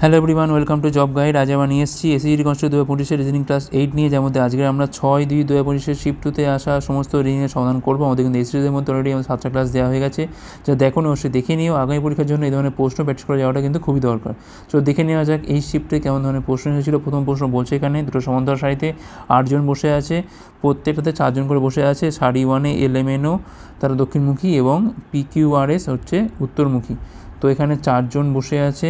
Hello everyone, welcome to job guide. আজ আমরা নিয়ে এসেছি এসএসসি কনস্টেবল 2025 রিজনিং ক্লাস 8 নিয়ে, যার মধ্যে আজকে আমরা 6-2-2025 শিফট 2-তে আসা সমস্ত রিজনিংয়ের সমাধান করবো। আমাদের কিন্তু এসএসসির মধ্যে অলরেডি আমাদের 7টা ক্লাস দেওয়া হয়ে গেছে, যা দেখো অবশ্যই দেখে নিও। আগামী পরীক্ষার জন্য এই ধরনের প্রশ্ন প্র্যাকটিস করে যাওয়াটা কিন্তু খুবই দরকার। তো দেখে নেওয়া যাক এই শিফটে কেমন ধরনের প্রশ্ন এসেছিল। প্রথম প্রশ্ন বলছে এখানে দুটো সমান্তরাল সারিতে 8 জন বসে আছে, প্রত্যেকটাতে 4 জন করে বসে আছে। সারি 1-এ LMNO তারা দক্ষিণমুখী এবং PQRS হচ্ছে উত্তরমুখী। তো এখানে 4 জন বসে আছে,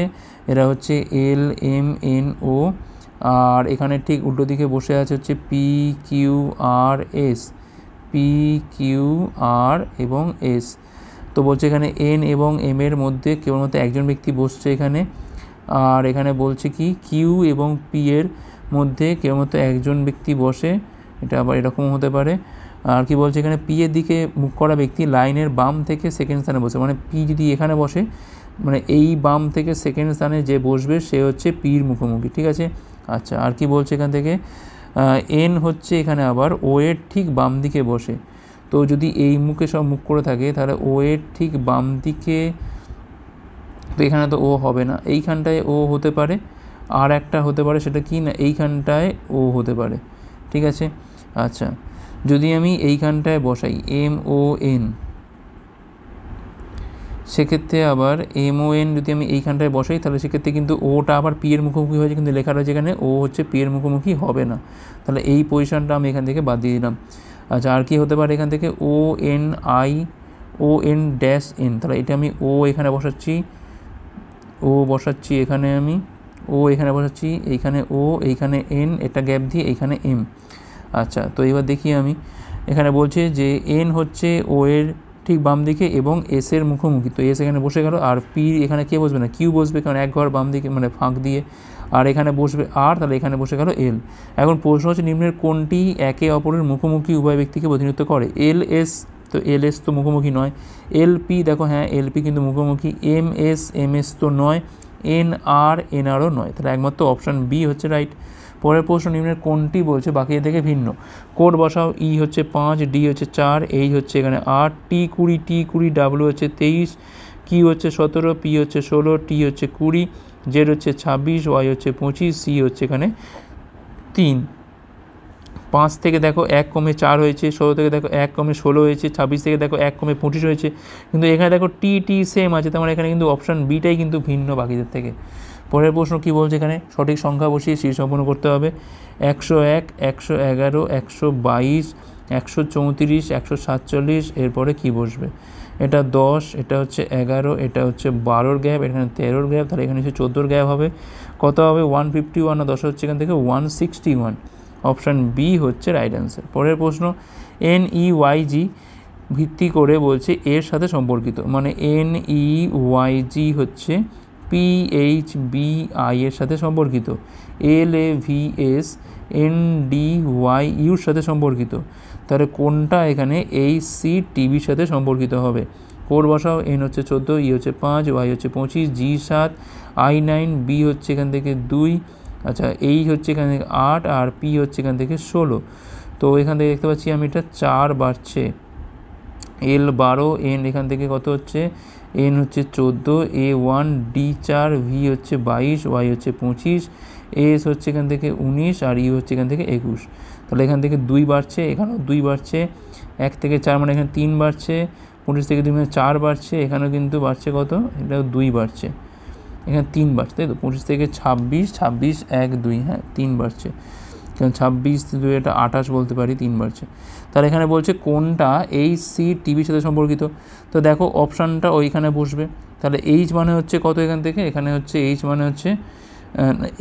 এরা হচ্ছে LMNO, আর এখানে ঠিক উল্টো দিকে বসে আছে হচ্ছে PQR এবং S। তো বলছে এখানে N এবং M এর মধ্যে কেবলমাত্র একজন ব্যক্তি বসছে এখানে। আর এখানে বলছে কি Q এবং P এর মধ্যে কেবলমাত্র একজন ব্যক্তি বসে, এটা আবার এরকম হতে পারে। আর কি বলছে এখানে P এর দিকে মুখ করা ব্যক্তি লাইনের বাম থেকে সেকেন্ড স্থানে বসে, মানে P যদি এখানে বসে, মানে এই বাম থেকে সেকেন্ড স্থানে যে বসবে সে হচ্ছে পির মুখোমুখি, ঠিক আছে। আচ্ছা, আর কি বলছে এখান থেকে N হচ্ছে এখানে আবার O এর ঠিক বাম দিকে বসে। তো যদি এই মুখে সব মুখ করে থাকে তাহলে O এর ঠিক বাম দিকে, তো এখানে তো ও হবে না, এইখানটায় ও হতে পারে। আর একটা হতে পারে, সেটা কি না এইখানটায় ও হতে পারে, ঠিক আছে। আচ্ছা, যদি আমি এইখানটায় বসাই MON, সেক্ষেত্রে আবার MON যদি আমি এইখানটায় বসাই তাহলে সেক্ষেত্রে কিন্তু ওটা আবার পি এর মুখোমুখি হয়েছে, কিন্তু লেখা রয়েছে এখানে ও হচ্ছে পি এর মুখোমুখি হবে না। তাহলে এই পজিশনটা আমি এখান থেকে বাদ দিয়ে দিলাম। আচ্ছা, আর কি হতে পারে এখান থেকে ON -N, তাহলে এটা আমি ও এখানে বসাচ্ছি, এখানে আমি ও এখানে বসাচ্ছি, এইখানে ও, এইখানে N, এটা গ্যাপ দিয়ে এইখানে M। আচ্ছা, তো এবার দেখি আমি এখানে বলছে যে N হচ্ছে ও এর ঠিক বাম দিকে এবং S এর মুখোমুখি, তো S এখানে বসে গেল। আর P এখানে কে বসবে না, Q বসবে, কারণ এক ঘর বাম দিকে মানে ফাঁক দিয়ে। আর এখানে বসবে R, তাহলে এখানে বসে গেল L। এখন প্রশ্ন হচ্ছে নিম্নের কোনটি একে অপরের মুখোমুখি উভয় ব্যক্তিকে প্রতিনিধিত্ব করে। LS, তো LS তো মুখোমুখি নয়। LP, দেখো হ্যাঁ LP কিন্তু মুখোমুখি। MS তো নয়। NRও নয়, তাহলে একমাত্র অপশান বি হচ্ছে রাইট। পরের প্রশ্ন নিম্নের কোনটি বলছে বাকি থেকে ভিন্ন। কোড বসাও। E হচ্ছে 5, D হচ্ছে 4, H হচ্ছে এখানে 8, T 20, W হচ্ছে 23, Q হচ্ছে 17, P হচ্ছে 16, T হচ্ছে 20, Z হচ্ছে 26, Y হচ্ছে 25, C হচ্ছে এখানে 3। 5 থেকে দেখো 1 কমে 4 হয়েছে, 16 থেকে দেখো 1 কমে 16 হয়েছে, 26 থেকে দেখো 1 কমে 25 হয়েছে, কিন্তু এখানে দেখো টি সেম আছে, তার মানে এখানে কিন্তু অপশান বিটাই কিন্তু ভিন্ন বাকিদের থেকে। পরের প্রশ্ন কি বলছে এখানে, সঠিক সংখ্যা বসিয়ে শীর্ষ সম্পন্ন করতে হবে। 101, 111, 122, 134, 147, এরপরে কি বসবে, এটা 10, এটা হচ্ছে 11, এটা হচ্ছে 12-র গ্যাপ, এখানে 13-র গ্যাপ, তাহলে এখানে হচ্ছে 14-র গ্যাপ হবে। কত হবে 151, না 10 হচ্ছে এখান থেকে 161। অপশান বি হচ্ছে রাইট অ্যান্সার। পরের প্রশ্ন, NEYG ভিত্তি করে বলছে এর সাথে সম্পর্কিত, মানে NEYG হচ্ছে PHBI এর সাথে সম্পর্কিত, LAVS NDYUর সাথে সম্পর্কিত, তাহলে কোনটা এখানে HCTBর সাথে সম্পর্কিত হবে। কোড বসাও। N হচ্ছে 14, E হচ্ছে 5, Y হচ্ছে 25, G 7, I 9, B হচ্ছে এখান থেকে 2, আচ্ছা H হচ্ছে এখান থেকে 8, আর P হচ্ছে এখান থেকে 16। তো এখান থেকে দেখতে পাচ্ছি আমি এটা 4 বাড়ছে, L 12, N এখান থেকে কত হচ্ছে, N হচ্ছে 14, A1, D 4, V হচ্ছে 22, Y হচ্ছে 25, S হচ্ছে এখান থেকে 19, আর E হচ্ছে এখান থেকে 21। তাহলে এখান থেকে 2 বাড়ছে, এখানেও 2 বাড়ছে, 1 থেকে 4 মানে এখানে 3 বাড়ছে, 25 থেকে 2 মানে 4 বাড়ছে, এখানেও কিন্তু বাড়ছে কত, এটাও 2 বাড়ছে, এখানে 3 বাড়ছে, তাই তো। 25 থেকে 26, 26, 1, 2, হ্যাঁ 3 বাড়ছে, কারণ 26 2 এটা 28 বলতে পারি, 3 বাড়ছে। তাহলে এখানে বলছে কোনটা HCTBর সাথে সম্পর্কিত। তো দেখো অপশানটা ওইখানে বসবে, তাহলে H মানে হচ্ছে কত এখান থেকে, এখানে হচ্ছে H মানে হচ্ছে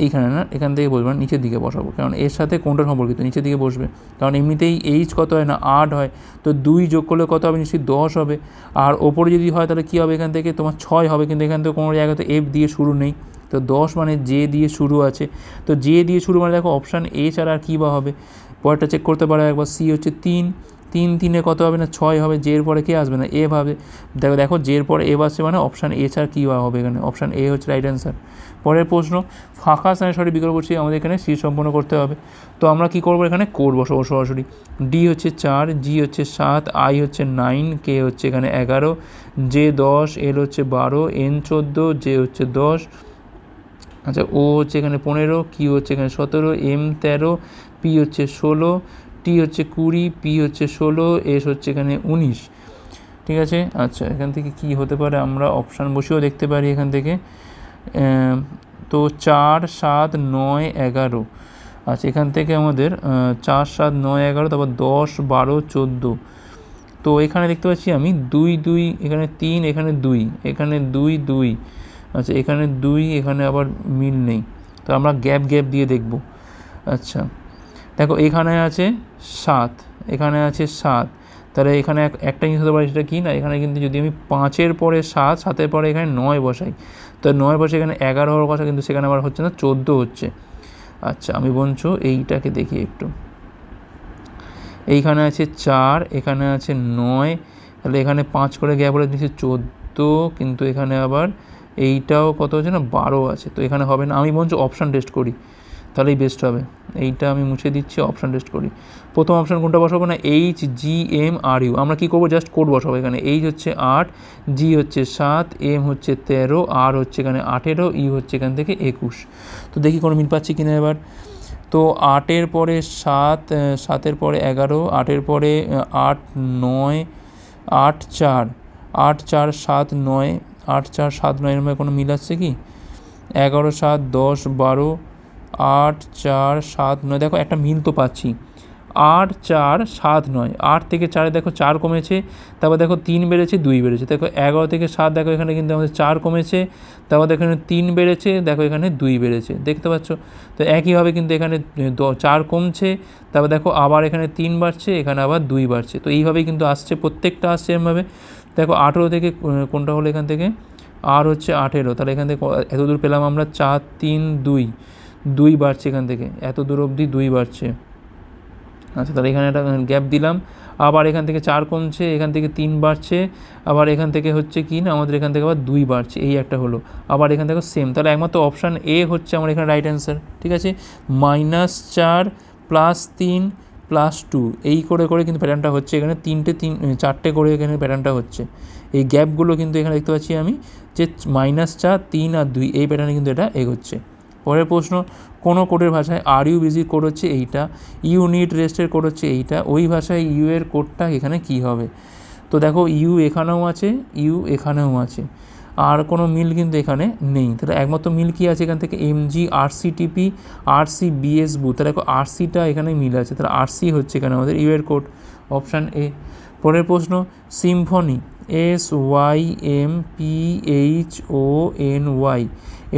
এইখানে না, এখান থেকে বসবে না, নিচের দিকে বসাবো, কারণ এর সাথে কোনটা সম্পর্কিত, নিচের দিকে বসবে, কারণ এমনিতেই H কত হয় না 8 হয়, তো 2 যোগ করলে কত হবে, নিশ্চয়ই 10 হবে। আর ওপরে যদি হয় তাহলে কী হবে, এখান থেকে তোমার 6 হবে, কিন্তু এখান থেকে কোনো জায়গাতে F দিয়ে শুরু নেই, তো 10 মানে জে দিয়ে শুরু আছে, তো জে দিয়ে শুরু মানে দেখো অপশান এ ছাড়া আর কী বা হবে। পরেরটা চেক করতে পারো একবার, সি হচ্ছে 3, 3 কত হবে না 6 হবে, জের পরে কে আসবে না এফ হবে, দেখো জের পরে এফ আসছে, মানে অপশান এ ছাড়া কী হবে এখানে, অপশান এ হচ্ছে রাইট অ্যান্সার। পরের প্রশ্ন, ফাঁকা স্থানে সঠিক বিকল্প করছি আমাদের এখানে সি সম্পন্ন করতে হবে। তো আমরা কী করবো, এখানে কোড বসাবো সরাসরি। ডি হচ্ছে 4, জি হচ্ছে 7, আই হচ্ছে 9, কে হচ্ছে এখানে 11, জে 10, এল হচ্ছে 12, এন 14, জে হচ্ছে 10, আচ্ছা, ও হচ্ছে এখানে 15, কিউ হচ্ছে এখানে 17, এম 13, পি হচ্ছে 16, টি হচ্ছে 20, পি হচ্ছে 16, এস হচ্ছে এখানে 19। ঠিক আছে। আচ্ছা, এখান থেকে কি হতে পারে আমরা অপশান বসেও দেখতে পারি এখান থেকে। তো 4, 7, 9, 11। আচ্ছা, এখান থেকে আমাদের 4, 7, 9, 11, তারপর 10, 12, 14। তো এখানে দেখতে পাচ্ছি আমি 2, 2, এখানে 3, এখানে 2, এখানে 2, 2। আচ্ছা, এখানে 2, এখানে আবার মিল নেই, তো আমরা গ্যাপ গ্যাপ দিয়ে দেখব। আচ্ছা, দেখো এখানে আছে 7, এখানে আছে 7, তাহলে এখানে একটা জিনিস হতে পারে, সেটা কি না, এখানে কিন্তু যদি আমি 5-এর পরে 7, 7-এর পরে এখানে 9 বসাই, তো 9 বসে এখানে 11 হওয়ার কথা, কিন্তু সেখানে আবার হচ্ছে না, 14 হচ্ছে। আচ্ছা, আমি বলছো এইটাকে দেখি একটু। এইখানে আছে 4, এখানে আছে 9, তাহলে এখানে 5 করে গ্যাপ হলে দিচ্ছে 14, কিন্তু এখানে আবার এইটাও কত হচ্ছে না, 12 আছে, তো এখানে হবে না। আমি বলছি অপশান টেস্ট করি, তাহলেই বেস্ট হবে। এইটা আমি মুছে দিচ্ছি, অপশান টেস্ট করি। প্রথম অপশান কোনটা বসাবো না, H G M R U. আমরা কী করবো, জাস্ট কোড বসাবো এখানে। এইচ হচ্ছে 8, জি হচ্ছে 7, এম হচ্ছে 13, আর হচ্ছে এখানে 18, ইউ হচ্ছে এখান থেকে 21। তো দেখি কোনো মিল পাচ্ছি কিনা এবার। তো 8-এর পরে 7, 7-এর পরে 11, 8-এর পরে 8, 9, 8, 4, 8, 4, 7, 9, 8, 4, 7, 9 এর মধ্যে কোনো মিল আসছে কি? 11, 7, 10, 12, 8, 4, 7, 9, দেখো একটা মিল তো পাচ্ছি। 8, 4, 7, 9, 8 থেকে 4-এ দেখো 4 কমেছে, তারপর দেখো 3 বেড়েছে, 2 বেড়েছে। দেখো 11 থেকে 7, দেখো এখানে কিন্তু আমাদের 4 কমেছে, তারপর দেখো এখানে 3 বেড়েছে, দেখো এখানে 2 বেড়েছে, দেখতে পাচ্ছ। তো একইভাবে কিন্তু এখানে 4 কমছে, তারপর দেখো আবার এখানে 3 বাড়ছে, এখানে আবার 2 বাড়ছে। তো এইভাবেই কিন্তু আসছে, প্রত্যেকটা আসছে এরমভাবে। দেখো 18 থেকে কোনটা হলো এখান থেকে, আর হচ্ছে 18, তাহলে এখান থেকে এত দূর পেলাম আমরা 4, 3, 2, 2 বাড়ছে এখান থেকে, এত দূর অবধি 2 বাড়ছে। আচ্ছা, তাহলে এখানে একটা গ্যাপ দিলাম, আবার এখান থেকে 4 কমছে, এখান থেকে 3 বাড়ছে, আবার এখান থেকে হচ্ছে কি না, আমাদের এখান থেকে আবার 2 বাড়ছে, এই একটা হলো, আবার এখান থেকে সেম। তাহলে একমাত্র অপশান এ হচ্ছে আমার এখানে রাইট অ্যান্সার। ঠিক আছে, -4 +3 +2, এই করে করে কিন্তু প্যাটার্নটা হচ্ছে এখানে, 4টে করে এখানে প্যাটার্নটা হচ্ছে। এই গ্যাপগুলো কিন্তু এখানে দেখতে পাচ্ছি আমি যে -4, 3 আর 2, এই প্যাটার্নে কিন্তু এটা এগোচ্ছে। পরের প্রশ্ন, কোনো কোডের ভাষায় আর ইউ বিজির কোড হচ্ছে এইটা, ইউনিট রেস্টের কোড হচ্ছে এইটা, ওই ভাষায় ইউ এর কোডটা এখানে কি হবে? তো দেখো ইউ এখানেও আছে, ইউ এখানেও আছে, আর কোনো মিল কিন্তু এখানে নেই। তাহলে একমাত্র মিল কি আছে এখান থেকে, এমজি আরসিটিপি আরসি বিএস বু, তাহলে দেখো আরসিটা এখানে মিল আছে, তাহলে আরসি হচ্ছে এখানে আমাদের ইউ এর কোড, অপশান এ। পরের প্রশ্ন, সিম্ফনি SYMPHONY,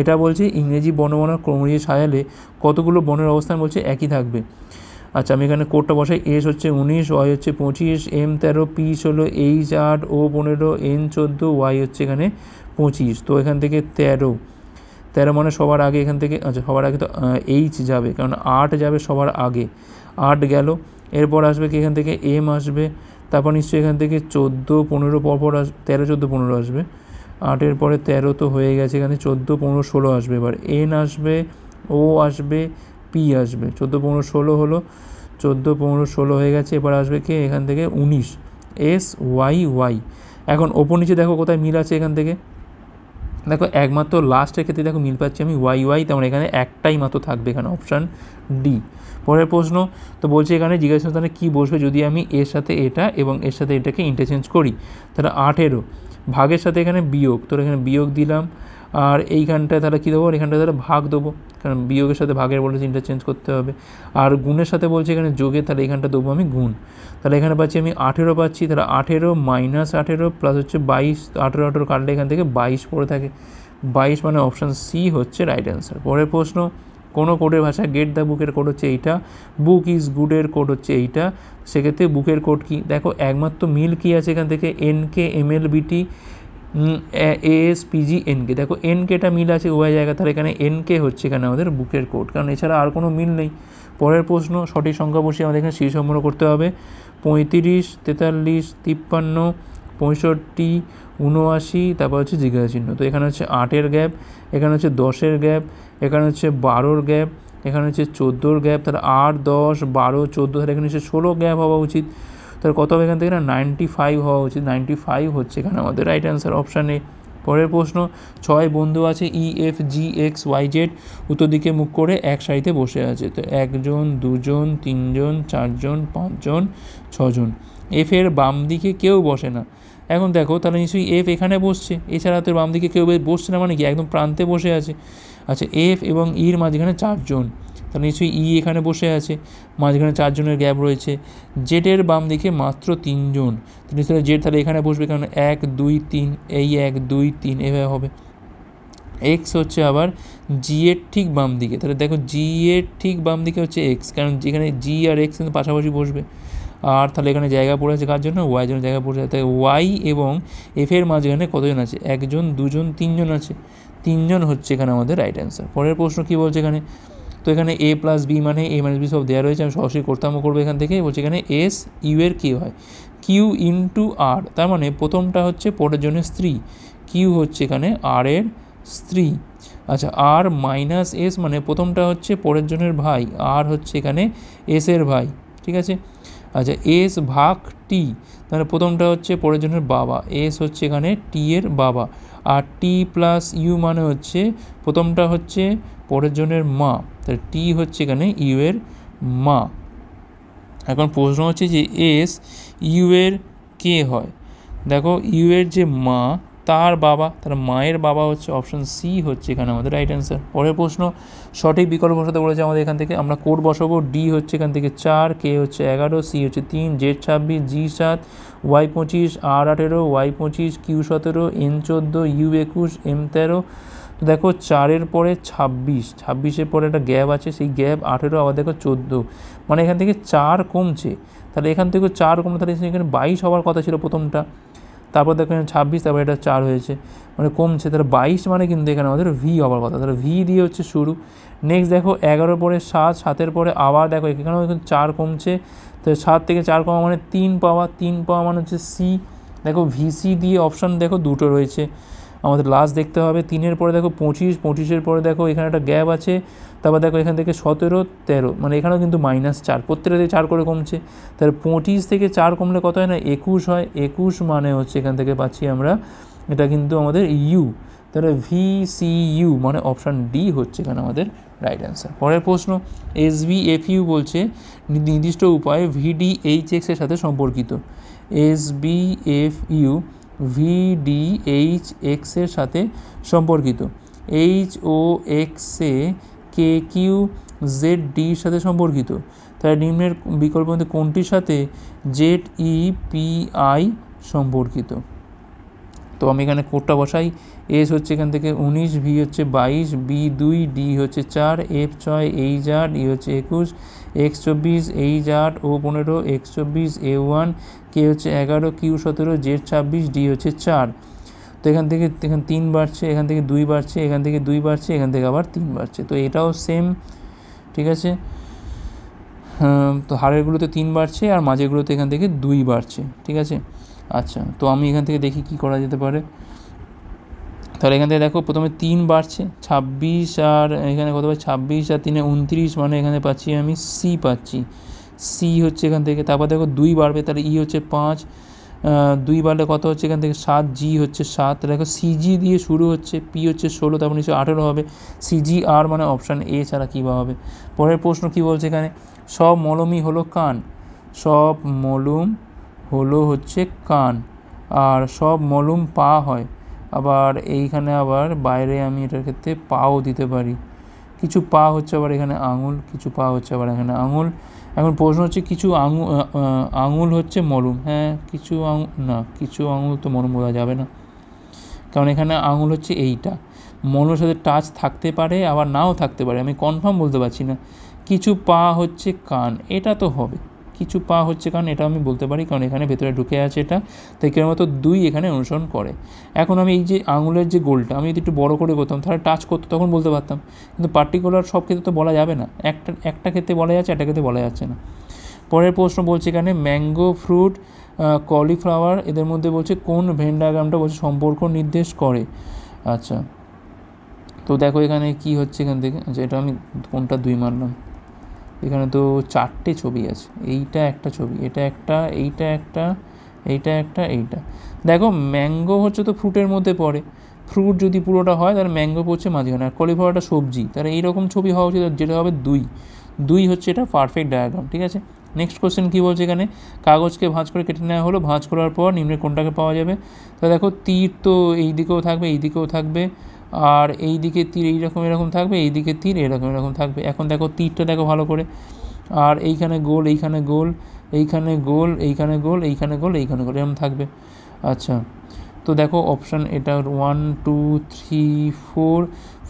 এটা বলছে ইংরেজি বর্ণমালার ক্রম অনুযায়ী সাজালে কতগুলো বর্ণের অবস্থান বলছে একই থাকবে। আচ্ছা, আমি এখানে কোডটা বসাই। এস হচ্ছে 19, ওয়াই হচ্ছে 25, এম 13, পি 16, এইচ 8, ও 15, এন 14, ওয়াই হচ্ছে এখানে 25। তো এখান থেকে 13 মানে সবার আগে এখান থেকে, আচ্ছা সবার আগে তো এইচ যাবে, কারণ 8 যাবে সবার আগে, 8 গেল। এরপর আসবে কি এখান থেকে এম আসবে, তারপর নিশ্চয়ই এখান থেকে 14, 15 পরপর 13, 14, 15 আসবে। 8-এর পরে 13 তো হয়ে গেছে, এখানে 14, 15, 16 আসবে। এবার এন আসবে, ও আসবে, পি আসবে, 14, 15, 16 হলো, 14, 15, 16 হয়ে গেছে। এবার আসবে কে এখান থেকে 19, SYY। এখন ওপর নিচে দেখো কোথায় মিল আছে এখান থেকে, দেখো একমাত্র লাস্টের ক্ষেত্রে দেখো মিল পাচ্ছি আমি YY, তেমন এখানে একটাই মাত্র থাকবে, এখানে অপশান ডি। পরের প্রশ্ন, তো বলছে এখানে জিজ্ঞাসা স্থানে কী বসবে যদি আমি এর সাথে এটা এবং এর সাথে এটাকে ইন্টারচেঞ্জ করি। তাহলে 18 ভাগের সাথে এখানে বিয়োগ, তো এখানে বিয়োগ দিলাম, আর এইখানটায় তাহলে কী দেবো, এখানটায় তাহলে ভাগ দেবো, কারণ বিয়োগের সাথে ভাগের বলেছে ইন্টারচেঞ্জ করতে হবে। আর গুণের সাথে বলছে এখানে যোগে, তাহলে এখানটা দেবো আমি গুণ। তাহলে এখানে পাচ্ছি আমি 18 পাচ্ছি, তাহলে 18 - 18 প্লাস হচ্ছে 22, 18 18 কাটলে এখান থেকে 22 পড়ে থাকে, 22 মানে অপশান সি হচ্ছে রাইট অ্যান্সার। পরের প্রশ্ন, কোনো কোডের ভাষা গেট দ্য বুকের কোড হচ্ছে এইটা, বুক ইজ গুডের কোড হচ্ছে এইটা, সেক্ষেত্রে বুকের কোড কি? দেখো একমাত্র মিল কি আছে এখান থেকে, এনকে MLBT ASPG NK, দেখো এনকেটা মিল আছে উভয় জায়গা, তাহলে এখানে এনকে হচ্ছে এখানে আমাদের বুকের কোড, কারণ এছাড়া আর কোনো মিল নেই। পরের প্রশ্ন, সঠিক সংখ্যা বসিয়ে আমাদের এখানে শীর্ষ সম্পন্ন করতে হবে। 35, 43, 53, 65, 79, তারপর হচ্ছে জিজ্ঞাসা চিহ্ন। তো এখানে হচ্ছে 8-এর গ্যাপ, এখানে হচ্ছে 10-এর গ্যাপ, এখানে হচ্ছে 12-র গ্যাপ, এখানে হচ্ছে 14-র গ্যাপ, তাহলে 8, 10, 12, 14, তাহলে এখানে হচ্ছে 16 গ্যাপ হওয়া উচিত। তাহলে কত হবে এখান থেকে না 95 হওয়া উচিত, 95 হচ্ছে এখানে আমাদের রাইট অ্যান্সার, অপশান এ। পরের প্রশ্ন, 6 বন্ধু আছে E F G X Y Z, উত্তর দিকে মুখ করে এক সারিতে বসে আছে। তো 1 জন 2 জন 3 জন 4 জন 5 জন 6 জন। এফ এর বাম দিকে কেউ বসে না। এখন দেখো তাহলে নিশ্চয়ই এফ এখানে বসছে, এছাড়া তো বাম দিকে কেউ বসছে না, মানে কি একদম প্রান্তে বসে আছে। আচ্ছা, এফ এবং ইর মাঝখানে 4 জন, তাহলে নিশ্চয়ই ই এখানে বসে আছে, মাঝখানে 4 জনের গ্যাপ রয়েছে। জেডের বাম দিকে মাত্র 3 জন, নিশ্চয়ই জেড তাহলে এখানে বসবে, কারণ 1 2 3, এই 1 2 3 এভাবে হবে। এক্স হচ্ছে আবার জি এর ঠিক বাম দিকে, তাহলে দেখো জি এর ঠিক বাম দিকে হচ্ছে এক্স, কারণ যেখানে জি আর এক্স কিন্তু পাশাপাশি বসবে। আর তাহলে এখানে জায়গা পড়ে আছে কার জন্য? ওয়াই জন্য জায়গা পড়ে আছে। তাই ওয়াই এবং এফের মাঝখানে কতজন আছে? 1 জন 2 জন 3 জন আছে, 3 জন হচ্ছে এখানে আমাদের রাইট অ্যান্সার। পরের প্রশ্ন কী বলছে এখানে? তো এখানে এ প্লাস বি মানে এ মাইনাস বি সব দেওয়া রয়েছে, আমি সরাসরি করতামও করবো এখান থেকে। বলছে এখানে এস ইউ এর কী হয়? কিউ ইন্টু আর, তার মানে প্রথমটা হচ্ছে পরের জনের স্ত্রী, কিউ হচ্ছে এখানে আর এর স্ত্রী। আচ্ছা, আর মাইনাস এস মানে প্রথমটা হচ্ছে পরের জনের ভাই, আর হচ্ছে এখানে এস এর ভাই, ঠিক আছে। আচ্ছা, এস ভাগ টি, তাহলে প্রথমটা হচ্ছে পরের জনের বাবা, এস হচ্ছে এখানে টি এর বাবা। আর টি প্লাস ইউ মানে হচ্ছে প্রথমটা হচ্ছে পরের জনের মা, তাহলে টি হচ্ছে এখানে ইউ এর মা। এখন প্রশ্ন হচ্ছে যে এস ইউ এর কে হয়? দেখো ইউ এর যে মা তার বাবা, তার মায়ের বাবা হচ্ছে অপশন সি হচ্ছে এখানে আমাদের রাইট অ্যান্সার। পরের প্রশ্ন, সঠিক বিকল্প বসাতে বলেছে আমাদের এখান থেকে, আমরা কোড বসাবো। ডি হচ্ছে এখান থেকে 4, কে হচ্ছে 11, সি হচ্ছে 3, Z 26, G 7, Y 25, R 18, Y 25, Q 17, N 14, U 21, M 13। তো দেখো 4-এর পরে 26, 26-এর পরে একটা গ্যাপ আছে, সেই গ্যাপ 18, আবার দেখো 14, মানে এখান থেকে 4 কমছে, তাহলে এখান থেকে 4 কমলে তাহলে এখানে 22 হওয়ার কথা ছিল প্রথমটা, তারপর দেখো এখানে 26, তারপর এটা 4 হয়েছে, মানে কমছে, তাহলে 22 মানে কিন্তু এখানে আমাদের ভি হওয়ার কথা, তাহলে ভি দিয়ে হচ্ছে শুরু। নেক্সট দেখো 11-এর পরে 7, 7-এর পরে আবার দেখো এখানেও কিন্তু 4 কমছে, তো 7 থেকে 4 কমা মানে 3 পাওয়া, 3 পাওয়া মানে হচ্ছে সি। দেখো ভিসি দিয়ে অপশান দেখো দুটো রয়েছে, আমাদের লাস্ট দেখতে হবে। 3-এর পরে দেখো 25, 25-এর পরে দেখো এখানে একটা গ্যাপ আছে, তারপর দেখো এখান থেকে 17, 13, মানে এখানেও কিন্তু -4, প্রত্যেকটা থেকে 4 করে কমছে, তাহলে 25 থেকে 4 কমলে কত হয় না? 21 হয়। 21 মানে হচ্ছে এখান থেকে পাচ্ছি আমরা, এটা কিন্তু আমাদের ইউ, তাহলে ভি সি ইউ মানে অপশান ডি হচ্ছে এখানে আমাদের রাইট অ্যান্সার। পরের প্রশ্ন, এস বি এফ ইউ বলছে নির্দিষ্ট উপায়ে ভিডি এইচ এক্সের সাথে সম্পর্কিত। S B F U V D H এক্সের সাথে সম্পর্কিত। এইচ ও এক্সে কে কিউ জেড ডির সাথে সম্পর্কিত, তাই নিম্নের বিকল্প মধ্যে কোনটির সাথে জেড ই পি আই সম্পর্কিত? তো আমি এখানে কোডটা বসাই। এস হচ্ছে এখান থেকে 19, ভি হচ্ছে 22, বি 2, ডি হচ্ছে 4, এফ 6, এইচ 8, ই হচ্ছে 21, এক্স 24, এইচ 8, ও 15, এক্স 24, এ 1, কে হচ্ছে 11, কিউ 17, জেড 26, ডি হচ্ছে 4। তো এখান থেকে 3 বাড়ছে, এখান থেকে 2 বাড়ছে, এখান থেকে 2 বাড়ছে, এখান থেকে আবার 3 বাড়ছে, তো এটাও সেম, ঠিক আছে। তো হারেরগুলোতে 3 বাড়ছে আর মাঝেরগুলোতে এখান থেকে 2 বাড়ছে, ঠিক আছে। আচ্ছা, তো আমি এখান থেকে দেখি কি করা যেতে পারে। তাহলে এখান থেকে দেখো প্রথমে 3 বাড়ছে, 26 আর এখানে কত পাচ্ছি? 26 আর 3 29, মানে এখানে পাচ্ছি আমি সি পাচ্ছি, সি হচ্ছে এখান থেকে। তারপর দেখো 2 বাড়বে, তাহলে ই হচ্ছে 5, 2 বাড়লে কত হচ্ছে এখান থেকে 7, জি হচ্ছে 7, দেখো সিজি দিয়ে শুরু হচ্ছে, পি হচ্ছে 16, তারপর নিশ্চয়ই 18 হবে, সিজি আর মানে অপশান এ ছাড়া কী বা হবে। পরের প্রশ্ন কী বলছে এখানে, সব মলমই হলো কান, সব মলম হলো হচ্ছে কান, আর সব মলম পা হয়। আবার এইখানে আবার বাইরে আমি এটার ক্ষেত্রে পাও দিতে পারি, কিছু পা হচ্ছে আবার এখানে আঙুল, কিছু পা হচ্ছে আবার এখানে আঙুল। এখন প্রশ্ন হচ্ছে কিছু আঙুল হচ্ছে মলম, হ্যাঁ কিছু আঙুল না, কিছু আঙুল তো মলম বলা যাবে না, কারণ এখানে আঙুল হচ্ছে এইটা, মলমের সাথে টাচ থাকতে পারে আবার নাও থাকতে পারে, আমি কনফার্ম বলতে পারছি না। কিছু পা হচ্ছে কান, এটা তো হবে, কিছু পা হচ্ছে কান, এটা আমি বলতে পারি, কারণ এখানে ভেতরে ঢুকে আছে এটা, তাই কেন মতো 2 এখানে অনুসরণ করে। এখন আমি এই যে আঙুলের যে গোলটা আমি যদি একটু বড় করে করতাম তাহলে টাচ করতো, তখন বলতে পারতাম, কিন্তু পার্টিকুলার সব ক্ষেত্রে তো বলা যাবে না, একটা ক্ষেত্রে বলা যাচ্ছে, একটা ক্ষেত্রে বলা যাচ্ছে না। পরের প্রশ্ন বলছে এখানে ম্যাঙ্গো ফ্রুট কলিফ্লাওয়ার এদের মধ্যে বলছে কোন ভেন ডায়াগ্রামটা বলছে সম্পর্ক নির্দেশ করে। আচ্ছা, তো দেখো এখানে কি হচ্ছে এখান থেকে, আচ্ছা এটা আমি কোনটা 2 মারলাম, এখানে তো 4টে ছবি আছে, এইটা একটা ছবি, এটা একটা, এইটা একটা, এইটা একটা, এইটা। দেখো ম্যাঙ্গো হচ্ছে তো ফ্রুটের মধ্যে পড়ে, ফ্রুট যদি পুরোটা হয় তাহলে ম্যাঙ্গো পড়ছে মাঝখানে, আর কলিফ্লাওয়ারটা সবজি, তাহলে এইরকম ছবি হওয়া উচিত, যেটা হবে 2 হচ্ছে এটা পারফেক্ট ডায়াগ্রাম। ঠিক আছে, নেক্সট কোশ্চেন কী বলছে এখানে, কাগজকে ভাঁজ করে কেটে নেওয়া হলো, ভাঁজ করার পর নিম্নে কোনটাকে পাওয়া যাবে। তো দেখো তীর তো এই দিকেও থাকবে, এই দিকেও থাকবে, আর এই দিকে তীর এরকম থাকবে, এই দিকে তীর এরকম থাকবে। এখন দেখো তীরটা দেখো ভালো করে, আর এইখানে গোল, এইখানে গোল, এইখানে গোল, এইখানে গোল, এইখানে গোল, এইখানে গোল, এরকম থাকবে। আচ্ছা, তো দেখো অপশান এটা 1 2 3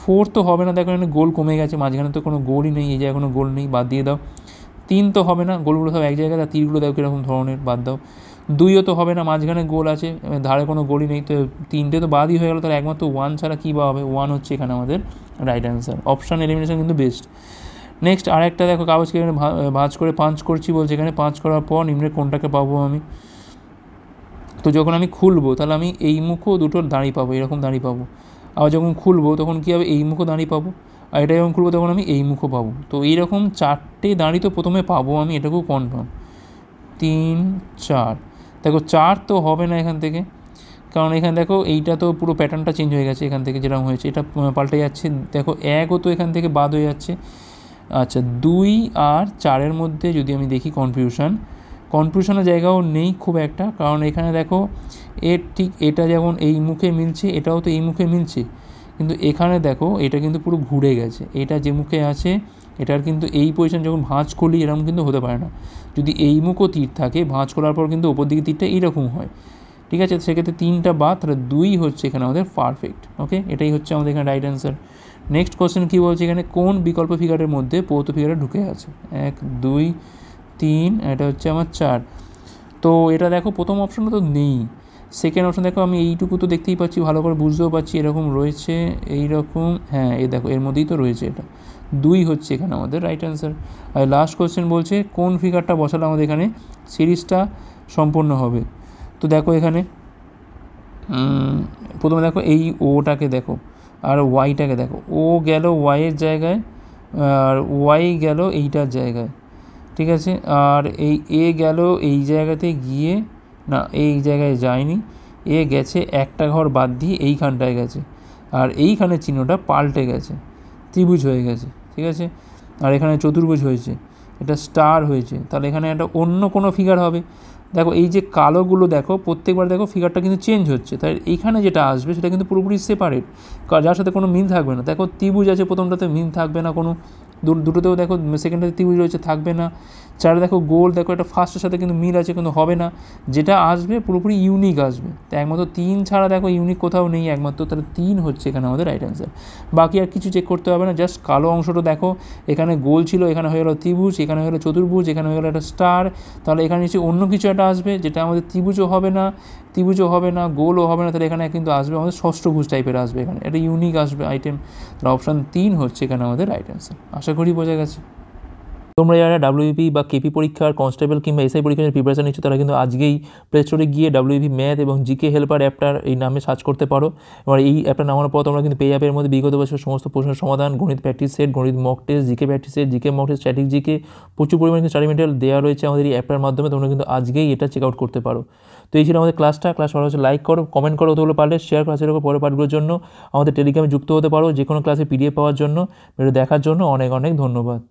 4 তো হবে না, দেখো এখানে গোল কমে গেছে, মাঝখানে তো কোনো গোলই নেই, এই জায়গায় কোনো গোল নেই, বাদ দিয়ে দাও। 3 তো হবে না, গোলগুলো সব এক জায়গায়, তার তীরগুলো দেখো কীরকম ধরনের, বাদ দাও। 2ও তো হবে না, মাঝখানে গোল আছে, ধারে কোনো গোলই নেই, তো 3টে তো বাদই হয়ে গেলো, তাহলে একমাত্র 1 ছাড়া কী বা হবে, 1 হচ্ছে এখানে আমাদের রাইট অ্যান্সার। অপশান এলিমিনেশন কিন্তু বেস্ট। নেক্সট আরেকটা দেখো, কাগজকে এখানে ভাঁজ করে পাঁচ করছি বলছে, এখানে পাঁচ করার পর নিম্নে কোনটাকে পাবো আমি, তো যখন আমি খুলবো তাহলে আমি এই মুখও দুটো দাঁড়ি পাবো, এরকম দাঁড়ি পাবো, আবার যখন খুলবো তখন কী হবে, এই মুখও দাঁড়ি পাবো, আর এটা যখন খুলবো তখন আমি এই মুখও পাবো। তো এইরকম 4টে দাঁড়ি তো প্রথমে পাবো আমি, এটাকেও কনফার্ম। 3 4, দেখো 4 তো হবে না এখান থেকে, কারণ এখানে দেখো এইটা তো পুরো প্যাটার্নটা চেঞ্জ হয়ে গেছে, এখান থেকে যেরকম হয়েছে এটা পাল্টে যাচ্ছে, দেখো 1ও তো এখান থেকে বাদ হয়ে যাচ্ছে। আচ্ছা, 2 আর 4-এর মধ্যে যদি আমি দেখি কনফিউশনের জায়গাও নেই খুব একটা, কারণ এখানে দেখো ঠিক এটা যেমন এই মুখে মিলছে, এটাও তো এই মুখে মিলছে, কিন্তু এখানে দেখো এটা কিন্তু পুরো ঘুরে গেছে, এটা যে মুখে আছে এটার কিন্তু এই পজিশন যখন ভাঁজ করলি এরকম কিন্তু হতে পারে না, যদি এই মুখও তীর থাকে ভাঁজ করার পর কিন্তু ওপর দিকে তীরটা এইরকম হয়। ঠিক আছে, সেক্ষেত্রে 3টা বাদ, তাহলে 2 হচ্ছে এখানে আমাদের পারফেক্ট। ওকে, এটাই হচ্ছে আমাদের এখানে রাইট অ্যান্সার। নেক্সট কোশ্চেন কী বলছে এখানে, কোন বিকল্প ফিগারের মধ্যে পৌত ফিগারে ঢুকে আছে, 1 2 3, এটা হচ্ছে আমার 4। তো এটা দেখো প্রথম অপশনটা তো নেই, সেকেন্ড অপশন দেখো আমি এইটুকু তো দেখতেই পাচ্ছি, ভালো করে বুঝতেও পারছি, এরকম রয়েছে, এইরকম, হ্যাঁ এই দেখো এর মধ্যেই তো রয়েছে, এটা 2 হচ্ছে এখানে আমাদের রাইট অ্যান্সার। আর লাস্ট কোশ্চেন বলছে কোন ফিগারটা বসালে আমাদের এখানে সিরিজটা সম্পূর্ণ হবে। তো দেখো এখানে প্রথমে দেখো এই ওটাকে দেখো, আর ওয়াইটাকে দেখো, ও গেল ওয়াইয়ের জায়গায়, আর ওয়াই গেল এইটার জায়গায়। ঠিক আছে, আর এই এ গেল এই জায়গাতে গিয়ে, না এই জায়গায় যায়নি, এ গেছে একটা ঘর বাদ দিয়ে এইখানটায় গেছে, আর এইখানে চিহ্নটা পাল্টে গেছে, ত্রিভুজ হয়ে গেছে। ঠিক আছে, আর এখানে চতুর্ভুজ হয়েছে, এটা স্টার হয়েছে, তাহলে এখানে একটা অন্য কোনো ফিগার হবে। দেখো এই যে কালোগুলো দেখো প্রত্যেকবার দেখো ফিগারটা কিন্তু চেঞ্জ হচ্ছে, তাই এইখানে যেটা আসবে সেটা কিন্তু পুরোপুরি সেপারেট, যার সাথে কোনো মিল থাকবে না। দেখো ত্রিভুজ আছে, প্রথমটাতে মিল থাকবে না কোনো, দুটোতেও দেখো সেকেন্ডটাতে ত্রিভুজ রয়েছে, থাকবে না। 4 দেখো গোল, দেখো এটা ফার্স্টের সাথে কিন্তু মিল আছে কিন্তু হবে না, যেটা আসবে পুরোপুরি ইউনিক আসবে। তাই একমাত্র 3 ছাড়া দেখো ইউনিক কোথাও নেই একমাত্র, তাহলে 3 হচ্ছে এখানে আমাদের রাইট অ্যান্সার। বাকি আর কিছু চেক করতে হবে না, জাস্ট কালো অংশটা দেখো, এখানে গোল ছিল, এখানে হয়ে গেলো ত্রিভুজ, এখানে হয়ে গেলো চতুর্ভুজ, এখানে হয়ে গেলো একটা স্টার, তাহলে এখানে নিশ্চয়ই অন্য কিছু একটা আসবে, যেটা আমাদের ত্রিভুজও হবে না, গোলও হবে না, তাহলে এখানে কিন্তু আসবে আমাদের ষষ্ঠভুজ টাইপের আসবে, এখানে এটা ইউনিক আসবে আইটেম। তাহলে অপশান 3 হচ্ছে এখানে আমাদের রাইট অ্যান্সার। আশা করি বোঝা গেছে। তোমরা যারা ডাব্লিউবিপি বা কেপি পরীক্ষার, কনস্টেবল কিংবা এসআই পরীক্ষার প্রিপারেশন নিচ্ছ, তারা কিন্তু আজকেই প্লে স্টোরে গিয়ে ডাব্লিউবিপি ম্যাথ এবং জিকে হেল্পার অ্যাপটার এই নামে সার্চ করতে পারো। এবার এই অ্যাপটা নামানোর পর তোমরা কিন্তু পেয়ে যাবে এর মধ্যে বিগত বছর সমস্ত প্রশ্নের সমাধান, গণিত প্র্যাকটিস সেট, গণিত mock test, GK practice set, GK mock test, static GK, প্রচুর পরিমাণে স্টাডি মেটেরিয়াল দেওয়া রয়েছে আমাদের এই অ্যাপটার মাধ্যমে। তোমরা কিন্তু আজকেই এটা চেক আউট করতে পারো। তো এই ছিল আমাদের ক্লাস ভালো হচ্ছে লাইক করো, কমেন্ট করো, ওগুলো পারলে শেয়ার ক্লাসের উপর পরের পার্টগুলোর জন্য আমাদের টেলিগ্রামে যুক্ত হতে পারো, যে কোনো ক্লাসে পিডিএফ পাওয়ার জন্য। ভিডিও দেখার জন্য অনেক অনেক ধন্যবাদ।